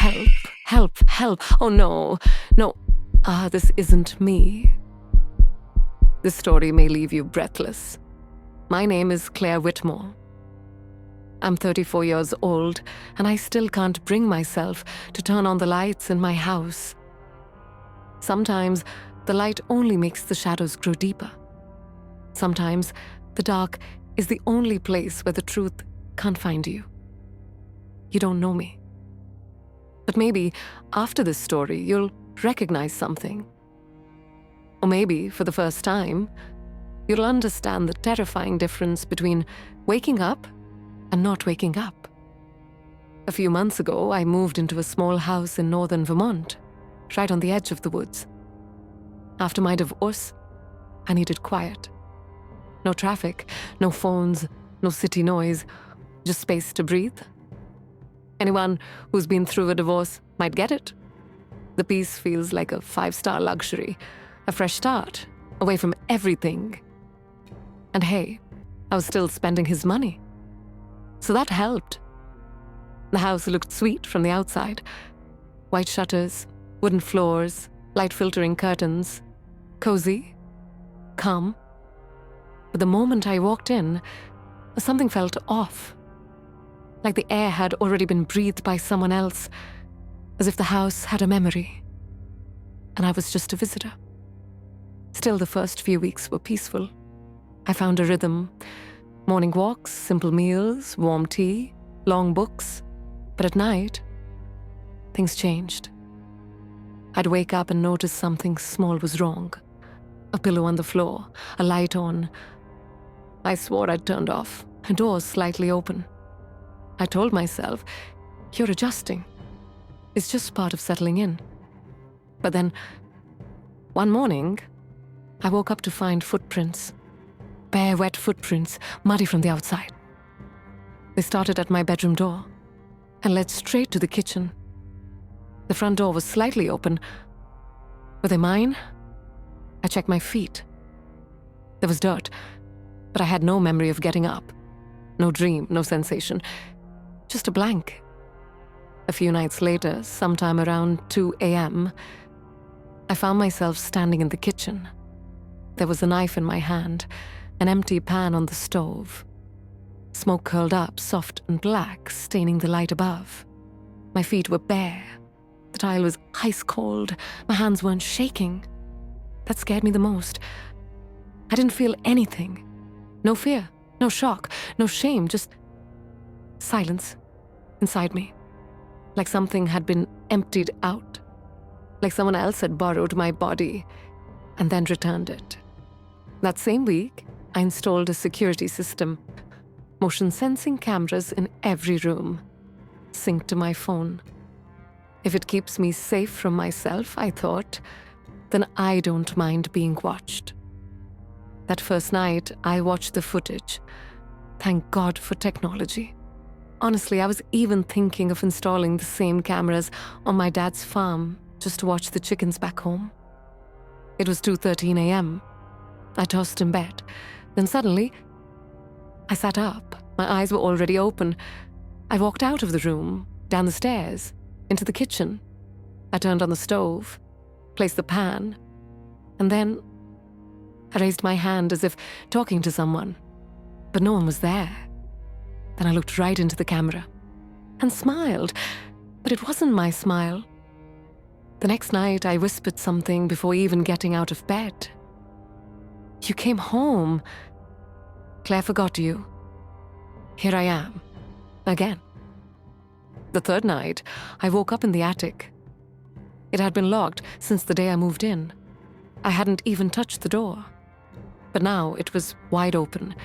Help, help, help. Oh no, no. This isn't me. This story may leave you breathless. My name is Claire Whitmore. I'm 34 years old, and I still can't bring myself to turn on the lights in my house. Sometimes the light only makes the shadows grow deeper. Sometimes the dark is the only place where the truth can't find you. You don't know me. But maybe after this story, you'll recognize something. Or maybe, for the first time, you'll understand the terrifying difference between waking up and not waking up. A few months ago, I moved into a small house in northern Vermont, right on the edge of the woods. After my divorce, I needed quiet. No traffic, no phones, no city noise, just space to breathe. Anyone who's been through a divorce might get it. The peace feels like a 5-star luxury, a fresh start, away from everything. And hey, I was still spending his money. So that helped. The house looked sweet from the outside. White shutters, wooden floors, light-filtering curtains. Cozy, calm. But the moment I walked in, something felt off. Like the air had already been breathed by someone else, as if the house had a memory. And I was just a visitor. Still, the first few weeks were peaceful. I found a rhythm. Morning walks, simple meals, warm tea, long books. But at night, things changed. I'd wake up and notice something small was wrong. A pillow on the floor, a light on. I swore I'd turned off, a door slightly open. I told myself, you're adjusting. It's just part of settling in. But then, one morning, I woke up to find footprints. Bare, wet footprints, muddy from the outside. They started at my bedroom door and led straight to the kitchen. The front door was slightly open. Were they mine? I checked my feet. There was dirt, but I had no memory of getting up. No dream, no sensation. Just a blank. A few nights later, sometime around 2 a.m., I found myself standing in the kitchen. There was a knife in my hand, an empty pan on the stove. Smoke curled up, soft and black, staining the light above. My feet were bare. The tile was ice cold. My hands weren't shaking. That scared me the most. I didn't feel anything. No fear, no shock, no shame, just silence inside me. Like something had been emptied out. Like someone else had borrowed my body and then returned it. That same week, I installed a security system. Motion sensing cameras in every room. Synced to my phone. If it keeps me safe from myself, I thought, then I don't mind being watched. That first night, I watched the footage. Thank God for technology. Honestly, I was even thinking of installing the same cameras on my dad's farm just to watch the chickens back home. It was 2:13 a.m. I tossed in bed. Then suddenly, I sat up. My eyes were already open. I walked out of the room, down the stairs, into the kitchen. I turned on the stove, placed the pan, and then I raised my hand as if talking to someone, but no one was there. Then I looked right into the camera and smiled, but it wasn't my smile. The next night, I whispered something before even getting out of bed. You came home. Claire forgot you. Here I am, again. The third night, I woke up in the attic. It had been locked since the day I moved in. I hadn't even touched the door. But now it was wide open.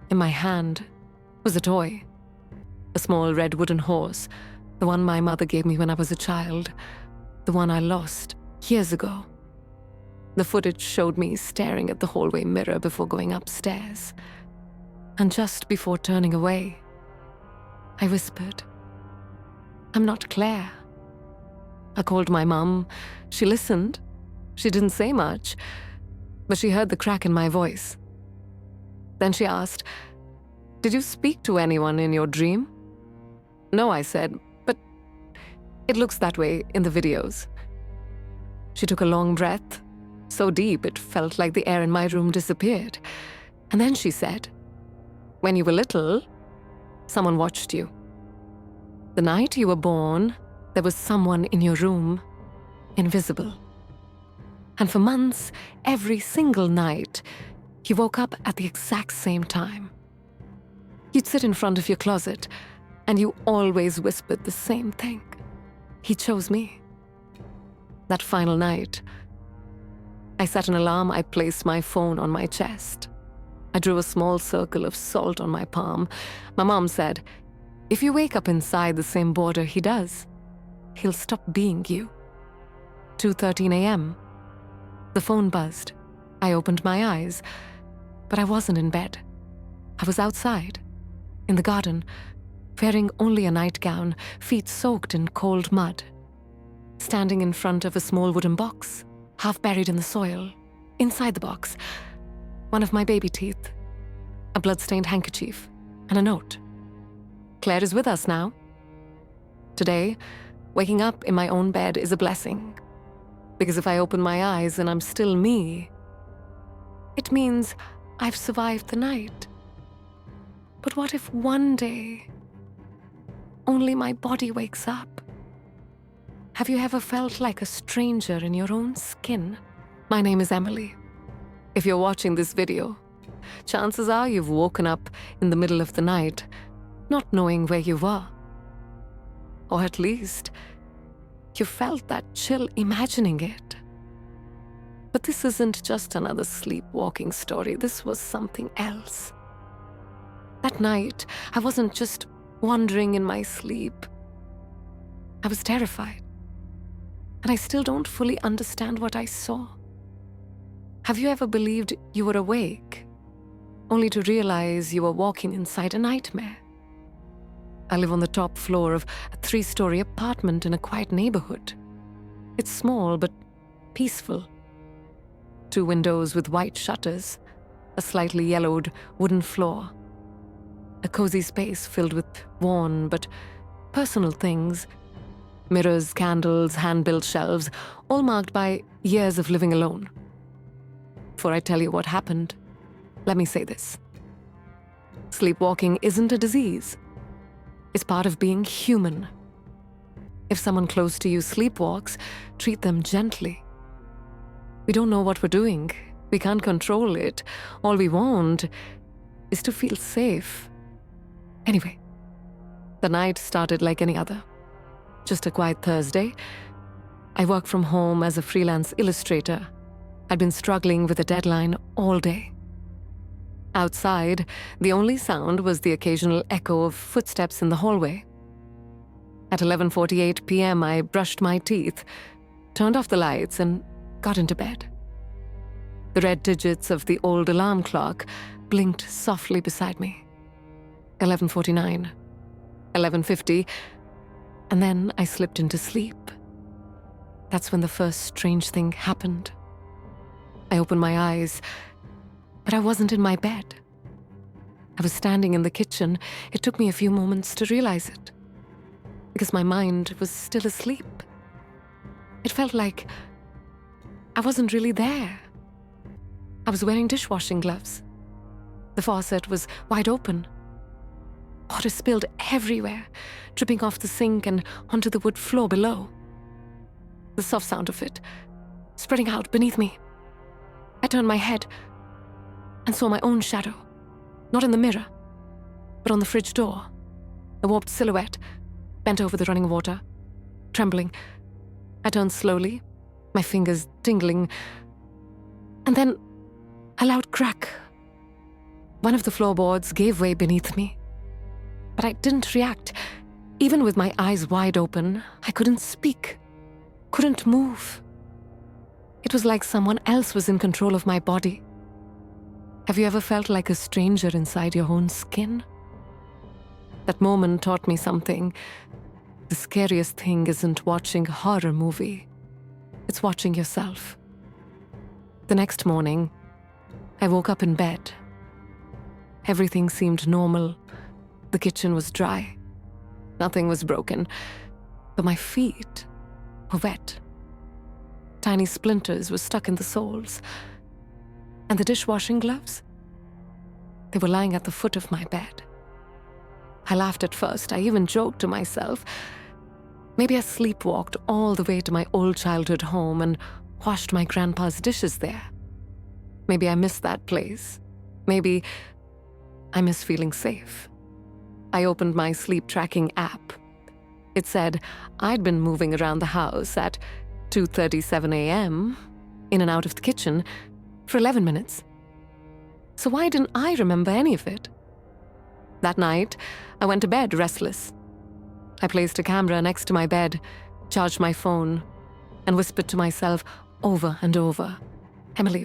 In my hand was a toy. A small red wooden horse, the one my mother gave me when I was a child, the one I lost years ago. The footage showed me staring at the hallway mirror before going upstairs. And just before turning away, I whispered, I'm not Claire. I called my mum. She listened. She didn't say much, but she heard the crack in my voice. Then she asked, did you speak to anyone in your dream? No, I said, but It looks that way in the videos. She took a long breath, so deep it felt like the air in my room disappeared. And then she said, "When you were little, someone watched you. The night you were born, there was someone in your room, invisible. And for months, every single night, you woke up at the exact same time. You'd sit in front of your closet, and you always whispered the same thing. He chose me." That final night, I set an alarm. I placed my phone on my chest. I drew a small circle of salt on my palm. My mom said, "If you wake up inside the same border he does, he'll stop being you." 2:13 a.m. The phone buzzed. I opened my eyes, but I wasn't in bed. I was outside, in the garden, wearing only a nightgown, feet soaked in cold mud, standing in front of a small wooden box, half buried in the soil. Inside the box, one of my baby teeth, a blood-stained handkerchief, and a note. "Claire is with us now. Today, waking up in my own bed is a blessing, because if I open my eyes and I'm still me, it means I've survived the night. But what if one day only my body wakes up?" Have you ever felt like a stranger in your own skin? My name is Emily. If you're watching this video, chances are you've woken up in the middle of the night, not knowing where you were. Or at least, you felt that chill imagining it. But this isn't just another sleepwalking story. This was something else. That night, I wasn't just wandering in my sleep. I was terrified. And I still don't fully understand what I saw. Have you ever believed you were awake, only to realize you were walking inside a nightmare? I live on the top floor of a 3-story apartment in a quiet neighborhood. It's small but peaceful. 2 windows with white shutters, a slightly yellowed wooden floor. A cozy space filled with worn but personal things. Mirrors, candles, hand-built shelves, all marked by years of living alone. Before I tell you what happened, let me say this. Sleepwalking isn't a disease. It's part of being human. If someone close to you sleepwalks, treat them gently. We don't know what we're doing. We can't control it. All we want is to feel safe. Anyway, the night started like any other. Just a quiet Thursday. I work from home as a freelance illustrator. I'd been struggling with a deadline all day. Outside, the only sound was the occasional echo of footsteps in the hallway. At 11:48 p.m., I brushed my teeth, turned off the lights, and got into bed. The red digits of the old alarm clock blinked softly beside me. 11:49, 11:50, and then I slipped into sleep. That's when the first strange thing happened. I opened my eyes, but I wasn't in my bed. I was standing in the kitchen. It took me a few moments to realize it, because my mind was still asleep. It felt like I wasn't really there. I was wearing dishwashing gloves. The faucet was wide open. Water spilled everywhere, dripping off the sink and onto the wood floor below. The soft sound of it spreading out beneath me. I turned my head and saw my own shadow, not in the mirror, but on the fridge door, a warped silhouette, bent over the running water, trembling. I turned slowly, my fingers tingling, and then a loud crack. One of the floorboards gave way beneath me, but I didn't react. Even with my eyes wide open, I couldn't speak, couldn't move. It was like someone else was in control of my body. Have you ever felt like a stranger inside your own skin? That moment taught me something. The scariest thing isn't watching a horror movie. It's watching yourself. The next morning, I woke up in bed. Everything seemed normal. The kitchen was dry. Nothing was broken. but my feet were wet. Tiny splinters were stuck in the soles. And the dishwashing gloves? They were lying at the foot of my bed. I laughed at first. I even joked to myself. Maybe I sleepwalked all the way to my old childhood home and washed my grandpa's dishes there. Maybe I missed that place. Maybe I miss feeling safe. I opened my sleep tracking app. It said I'd been moving around the house at 2:37 a.m., in and out of the kitchen, for 11 minutes. So why didn't I remember any of it? That night, I went to bed restless. I placed a camera next to my bed, charged my phone, and whispered to myself over and over, "Emily,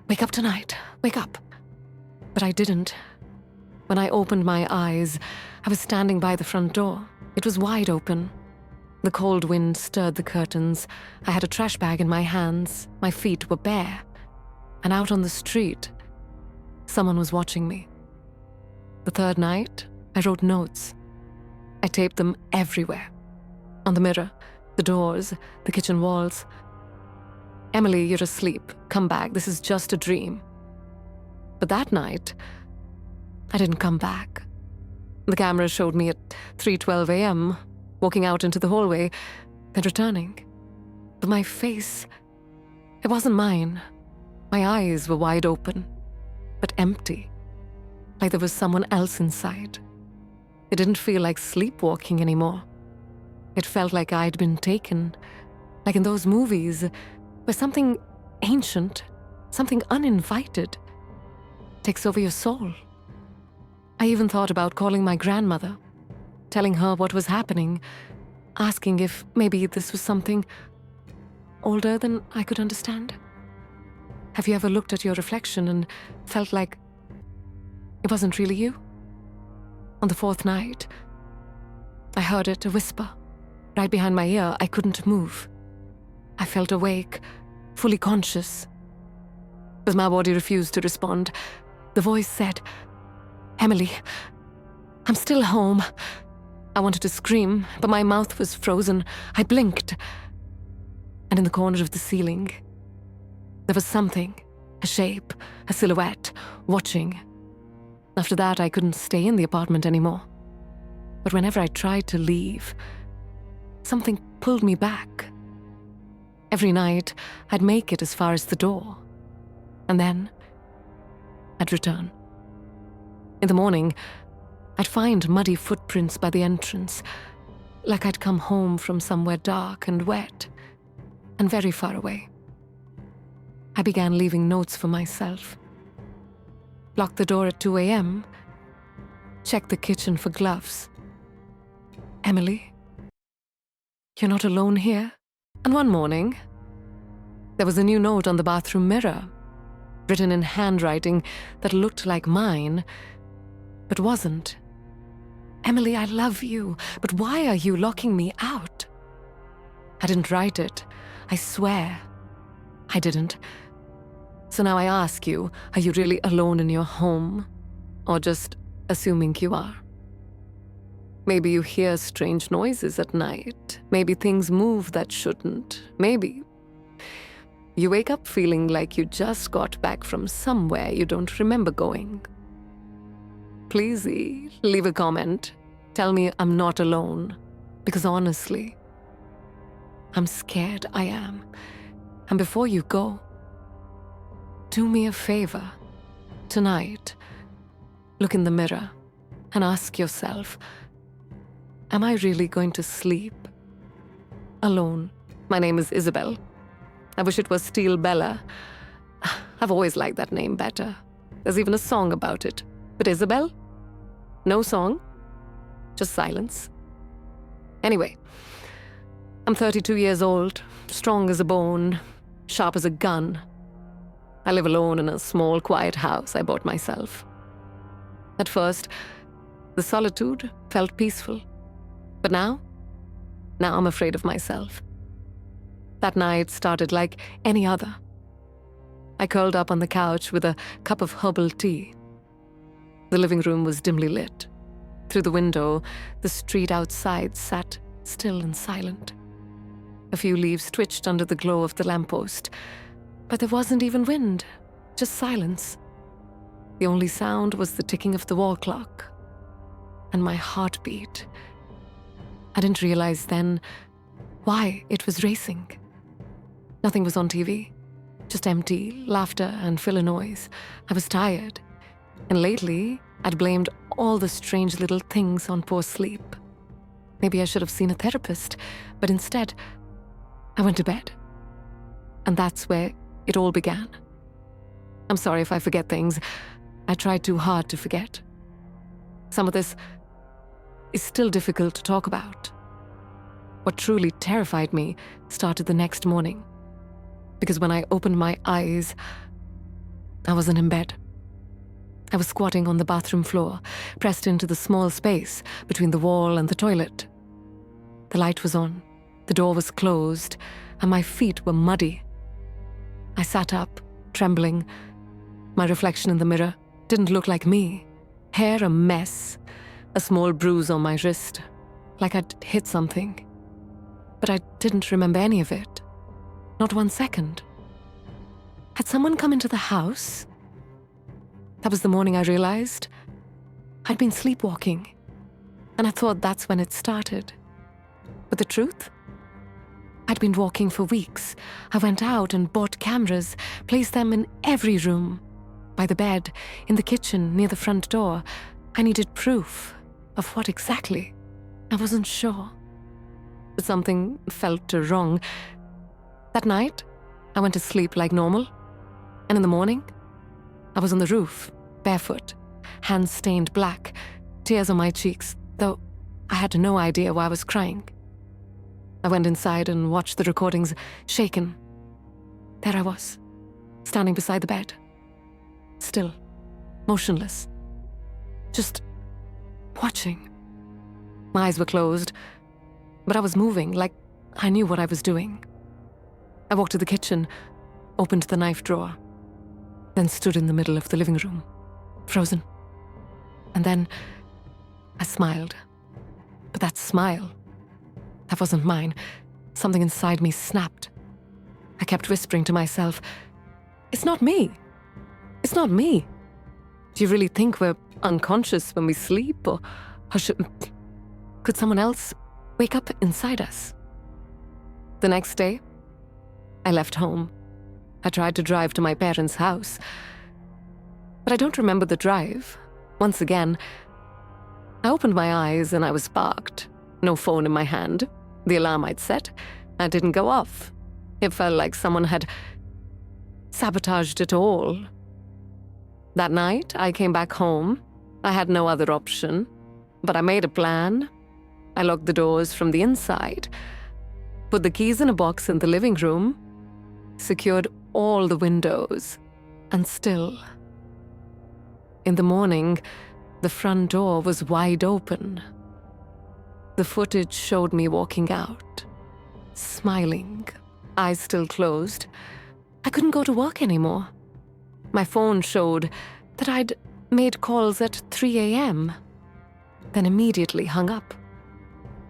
wake up tonight, wake up." But I didn't. When I opened my eyes, I was standing by the front door. It was wide open. The cold wind stirred the curtains. I had a trash bag in my hands. My feet were bare. And out on the street, someone was watching me. The third night, I wrote notes. I taped them everywhere. On the mirror, the doors, the kitchen walls. "Emily, you're asleep. Come back. This is just a dream." But that night, I didn't come back. The camera showed me at 3:12 a.m., walking out into the hallway, then returning. But my face, it wasn't mine. My eyes were wide open, but empty, like there was someone else inside. It didn't feel like sleepwalking anymore. It felt like I'd been taken, like in those movies where something ancient, something uninvited, takes over your soul. I even thought about calling my grandmother, telling her what was happening, asking if maybe this was something older than I could understand. Have you ever looked at your reflection and felt like it wasn't really you? On the fourth night, I heard it, a whisper, right behind my ear. I couldn't move. I felt awake, fully conscious. But my body refused to respond. The voice said, "Emily, I'm still home." I wanted to scream, but my mouth was frozen. I blinked. And in the corner of the ceiling, there was something, a shape, a silhouette, watching. After that, I couldn't stay in the apartment anymore. But whenever I tried to leave, something pulled me back. Every night, I'd make it as far as the door. And then, I'd return. In the morning, I'd find muddy footprints by the entrance, like I'd come home from somewhere dark and wet, and very far away. I began leaving notes for myself. Lock the door at 2 a.m., check the kitchen for gloves. "Emily, you're not alone here." And one morning, there was a new note on the bathroom mirror, written in handwriting that looked like mine, but wasn't. "Emily, I love you, but why are you locking me out?" I didn't write it. I swear I didn't. So now I ask you, are you really alone in your home? Or just assuming you are? Maybe you hear strange noises at night. Maybe things move that shouldn't. Maybe you wake up feeling like you just got back from somewhere you don't remember going. Please leave a comment. Tell me I'm not alone. Because honestly, I'm scared I am. And before you go, do me a favor. Tonight, look in the mirror and ask yourself, am I really going to sleep alone? My name is Isabel. I wish it was Steel Bella. I've always liked that name better. There's even a song about it. But Isabel? No song. Just silence. Anyway, I'm 32 years old, strong as a bone, sharp as a gun. I live alone in a small, quiet house I bought myself. At first, the solitude felt peaceful. But now I'm afraid of myself. That night started like any other. I curled up on the couch with a cup of herbal tea. The living room was dimly lit. Through the window, the street outside sat still and silent. A few leaves twitched under the glow of the lamppost, but there wasn't even wind, just silence. The only sound was the ticking of the wall clock and my heartbeat. I didn't realize then why it was racing. Nothing was on TV, just empty laughter and filler noise. I was tired, and lately I'd blamed all the strange little things on poor sleep. Maybe I should have seen a therapist, but instead, I went to bed. And that's where it all began. I'm sorry if I forget things. I tried too hard to forget. Some of this is still difficult to talk about. What truly terrified me started the next morning. Because when I opened my eyes, I wasn't in bed. I was squatting on the bathroom floor, pressed into the small space between the wall and the toilet. The light was on, the door was closed, and my feet were muddy. I sat up, trembling. My reflection in the mirror didn't look like me. Hair a mess, a small bruise on my wrist, like I'd hit something. But I didn't remember any of it. Not 1 second. Had someone come into the house? That was the morning I realized I'd been sleepwalking, and I thought that's when it started. But the truth? I'd been walking for weeks. I went out and bought cameras, placed them in every room. By the bed, in the kitchen, near the front door. I needed proof. Of what exactly? I wasn't sure. But something felt wrong. That night, I went to sleep like normal. And in the morning, I was on the roof, barefoot, hands stained black, tears on my cheeks, though I had no idea why I was crying. I went inside and watched the recordings, shaken. There I was, standing beside the bed. Still, motionless. Just watching. My eyes were closed, but I was moving like I knew what I was doing. I walked to the kitchen, opened the knife drawer, then stood in the middle of the living room, frozen. And then I smiled. But that smile, that wasn't mine. Something inside me snapped. I kept whispering to myself, "It's not me. It's not me. Do you really think we're unconscious when we sleep? Or could someone else wake up inside us?" The next day, I left home. I tried to drive to my parents' house. But I don't remember the drive. Once again, I opened my eyes and I was parked. No phone in my hand. The alarm I'd set, I didn't go off. It felt like someone had sabotaged it all. That night, I came back home. I had no other option. But I made a plan. I locked the doors from the inside, put the keys in a box in the living room, secured all the windows, and still. In the morning, the front door was wide open. The footage showed me walking out, smiling, eyes still closed. I couldn't go to work anymore. My phone showed that I'd made calls at 3 a.m., then immediately hung up.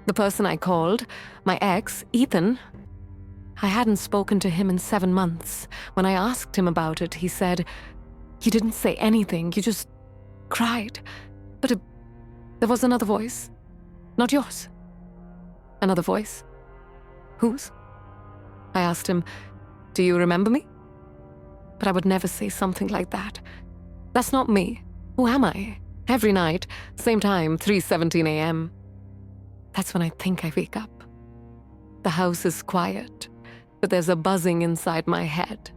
The person I called, my ex, Ethan, I hadn't spoken to him in 7 months. When I asked him about it, he said, "You didn't say anything, you just cried." But there was another voice. Not yours. Another voice. Whose? I asked him, "Do you remember me?" But I would never say something like that. That's not me. Who am I? Every night, same time, 3:17 a.m. That's when I think I wake up. The house is quiet, but there's a buzzing inside my head.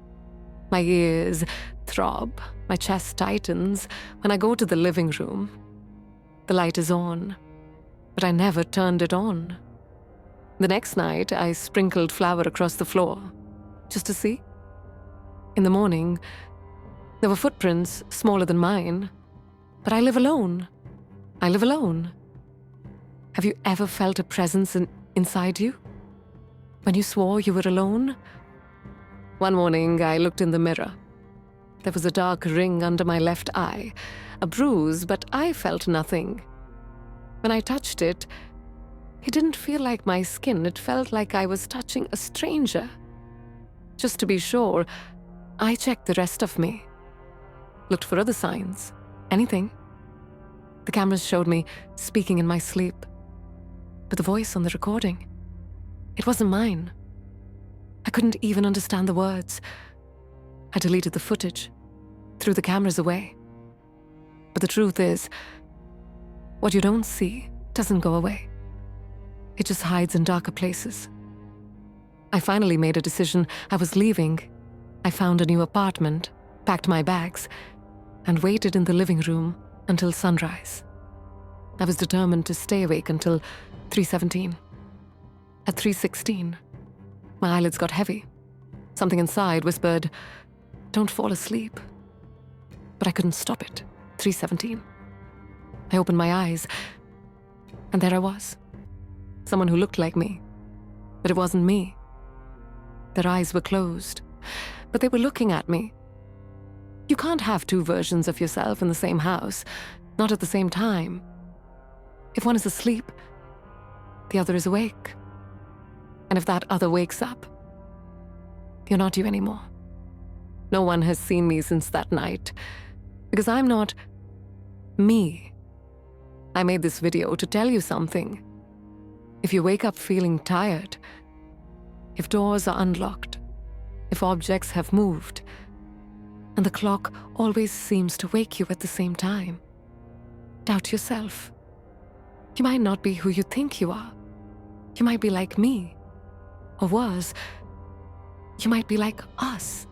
My ears throb, my chest tightens when I go to the living room. The light is on, but I never turned it on. The next night, I sprinkled flour across the floor, just to see. In the morning, there were footprints smaller than mine, but I live alone. I live alone. Have you ever felt a presence inside you? When you swore you were alone? One morning, I looked in the mirror. There was a dark ring under my left eye, a bruise, but I felt nothing. When I touched it, It didn't feel like my skin, it felt like I was touching a stranger. Just to be sure, I checked the rest of me. Looked for other signs. Anything. The cameras showed me speaking in my sleep. But the voice on the recording, it wasn't mine. I couldn't even understand the words. I deleted the footage, threw the cameras away. But the truth is, what you don't see doesn't go away. It just hides in darker places. I finally made a decision. I was leaving. I found a new apartment, packed my bags, and waited in the living room until sunrise. I was determined to stay awake until 3:17. At 3:16, my eyelids got heavy. Something inside whispered, "Don't fall asleep." But I couldn't stop it. 3:17. I opened my eyes, and there I was. Someone who looked like me, but it wasn't me. Their eyes were closed, but they were looking at me. You can't have two versions of yourself in the same house, not at the same time. If one is asleep, the other is awake. And if that other wakes up, you're not you anymore. No one has seen me since that night, because I'm not me. I made this video to tell you something. If you wake up feeling tired, if doors are unlocked, if objects have moved, and the clock always seems to wake you at the same time, doubt yourself. You might not be who you think you are. You might be like me. Or worse, you might be like us.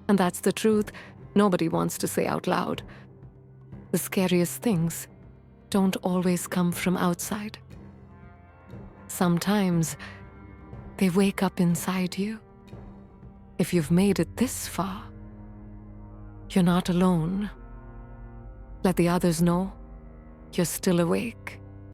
And that's the truth nobody wants to say out loud. The scariest things don't always come from outside. Sometimes they wake up inside you. If you've made it this far, you're not alone. Let the others know you're still awake.